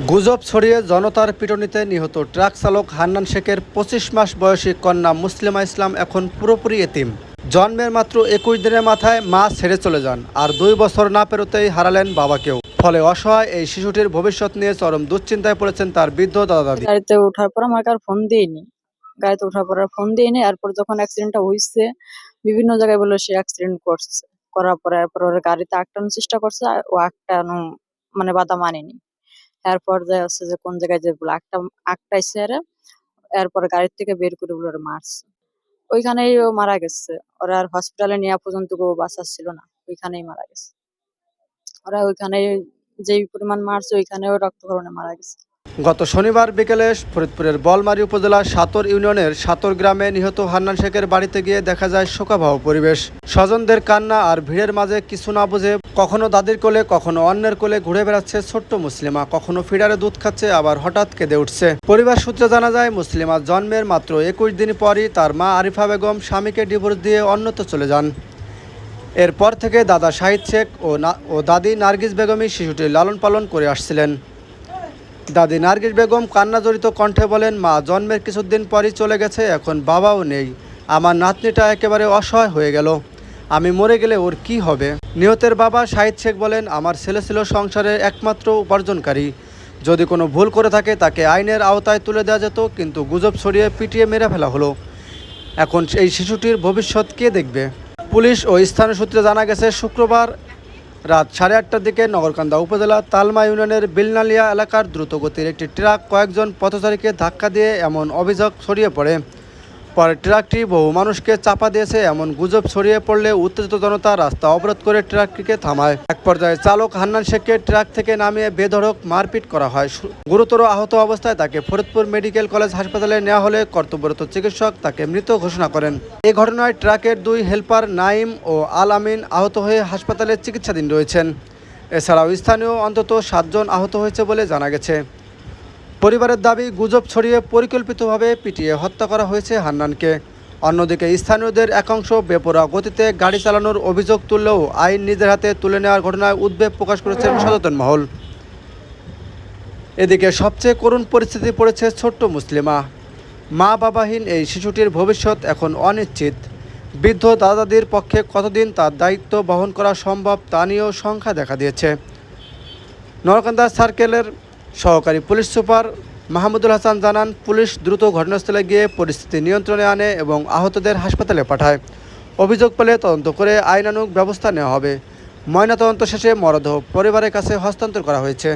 গুজব ছড়িয়ে জনতার পিটুনিতে নিহত ট্রাক চালক হান্নান শেখের ২৫ মাস বয়সী কন্যা মুসলিমা ইসলাম এখন পুরোপুরি এতিম। জন্মের মাত্র ২১ দিনের মাথায় মা ছেড়ে চলে যান, আর ২ বছর না পেরোতেই হারালেন বাবাকেও। ফলে অসহায় এই শিশুটির ভবিষ্যৎ নিয়ে চরম দুশ্চিন্তায় পড়েছেন তার বৃদ্ধ দাদা দাদি। গাড়িতে ওঠার পর আমাকে আর ফোন দিইনি। গাড়িতে ওঠার পর আর ফোন দিইনি। এরপর যখন অ্যাক্সিডেন্টটা হইছে, বিভিন্ন জায়গায় বললো সে অ্যাক্সিডেন্ট করছে। করার পরে এরপর ওর গাড়িতে আটকানোর চেষ্টা করছে। ও আটকানো মানে বাধা মানেনি। এরপর যে হচ্ছে যে কোন জায়গায় যে বলে আটকাইছে এরে, এরপরে গাড়ির থেকে বের করে বলে ওরে মারছে। ওইখানেই ও মারা গেছে। ওরা আর হসপিটালে নেওয়া পর্যন্ত ও বাঁচাচ্ছিল না। ওইখানেই মারা গেছে। ওরা ওইখানেই যেই পরিমাণ মারছে ওইখানেও রক্তক্ষরণে মারা গেছে। গত শনিবার বিকেলে ফরিদপুরের বলমারী উপজেলার সাতর ইউনিয়নের সাতর গ্রামে নিহত হান্নান শেখের বাড়িতে গিয়ে দেখা যায় শোকাবহ পরিবেশ। স্বজনদের কান্না আর ভিড়ের মাঝে কিছু না বুঝে কখনো দাদির কোলে কখনো অন্যের কোলে ঘুরে বেড়াচ্ছে ছোট্ট মুসলিমা, কখনো ফিডারে দুধ খাচ্ছে, আবার হঠাৎ কেঁদে উঠছে। পরিবার সূত্রে জানা যায়, মুসলিমার জন্মের মাত্র ২১ দিন পরই তার মা আরিফা বেগম স্বামীকে ডিভোর্স দিয়ে অন্যত্র চলে যান। এরপর থেকে দাদা শাহিদ শেখ ও দাদি নার্গিস বেগমই শিশুটির লালন পালন করে আসছিলেন। দাদি নার্গিস বেগম কান্নাজড়িত কণ্ঠে বলেন, মা জন্মের কিছুদিন পরই চলে গেছে, এখন বাবাও নেই। আমার নাতনিটা একেবারে অসহায় হয়ে গেল। আমি মরে গেলে ওর কি হবে? নিহতের বাবা শাহিদ শেখ বলেন, আমার ছেলে ছিল সংসারের একমাত্র উপার্জনকারী। যদি কোনো ভুল করে থাকে তাকে আইনের আওতায় তুলে দেওয়া যেত, কিন্তু গুজব ছড়িয়ে পিটিয়ে মেরে ফেলা হলো। এখন এই শিশুটির ভবিষ্যৎ কে দেখবে? পুলিশ ও স্থানীয় সূত্রে জানা গেছে, শুক্রবার রাত 8:30টার দিকে নগরকান্দা উপজেলা তালমা ইউনিয়নের বিলনালিয়া এলাকার দ্রুতগতির একটি ট্রাক কয়েকজন পথচারীকে ধাক্কা দিয়ে এমন অভিযোগ ছড়িয়ে পড়ে। পরে ট্রাকটি বহু মানুষকে চাপা দিয়েছে এমন গুজব ছড়িয়ে পড়লে উত্তেজিত জনতা রাস্তা অবরোধ করে ট্রাকটিকে থামায়। এক পর্যায়ে চালক হান্নান শেখকে ট্রাক থেকে নামিয়ে বেধড়ক মারপিট করা হয়। গুরুতর আহত অবস্থায় তাকে ফরিদপুর মেডিকেল কলেজ হাসপাতালে নেওয়া হলে কর্তব্যরত চিকিৎসক তাকে মৃত ঘোষণা করেন। এই ঘটনায় ট্রাকের 2 হেলপার নাইম ও আল আমিন আহত হয়ে হাসপাতালে চিকিৎসাধীন রয়েছেন। এছাড়াও স্থানীয় অন্তত 7 জন আহত হয়েছে বলে জানা গেছে। পরিবারের দাবি, গুজব ছড়িয়ে পরিকল্পিতভাবে পিটিয়ে হত্যা করা হয়েছে হান্নানকে। অন্যদিকে স্থানীয়দের একাংশ বেপরোয়া গতিতে গাড়ি চালানোর অভিযোগ তুললেও আইন নিজের হাতে তুলে নেওয়ার ঘটনায় উদ্বেগ প্রকাশ করেছেন সচেতন মহল। এদিকে সবচেয়ে করুণ পরিস্থিতি পড়েছে ছোট্ট মুসলিমা। মা বাবাহীন এই শিশুটির ভবিষ্যৎ এখন অনিশ্চিত। বৃদ্ধ দাদা দাদির পক্ষে কতদিন তার দায়িত্ব বহন করা সম্ভব তা নিয়েও সংখ্যা দেখা দিয়েছে। নরকান্দা সার্কেলের সহকারী পুলিশ সুপার মাহমুদুল হাসান জানান, পুলিশ দ্রুত ঘটনাস্থলে গিয়ে পরিস্থিতি নিয়ন্ত্রণে আনে এবং আহতদের হাসপাতালে পাঠায়। অভিযোগ পেলে তদন্ত করে আইনানুগ ব্যবস্থা নেওয়া হবে। ময়নাতদন্ত শেষে মরদেহ পরিবারের কাছে হস্তান্তর করা হয়েছে।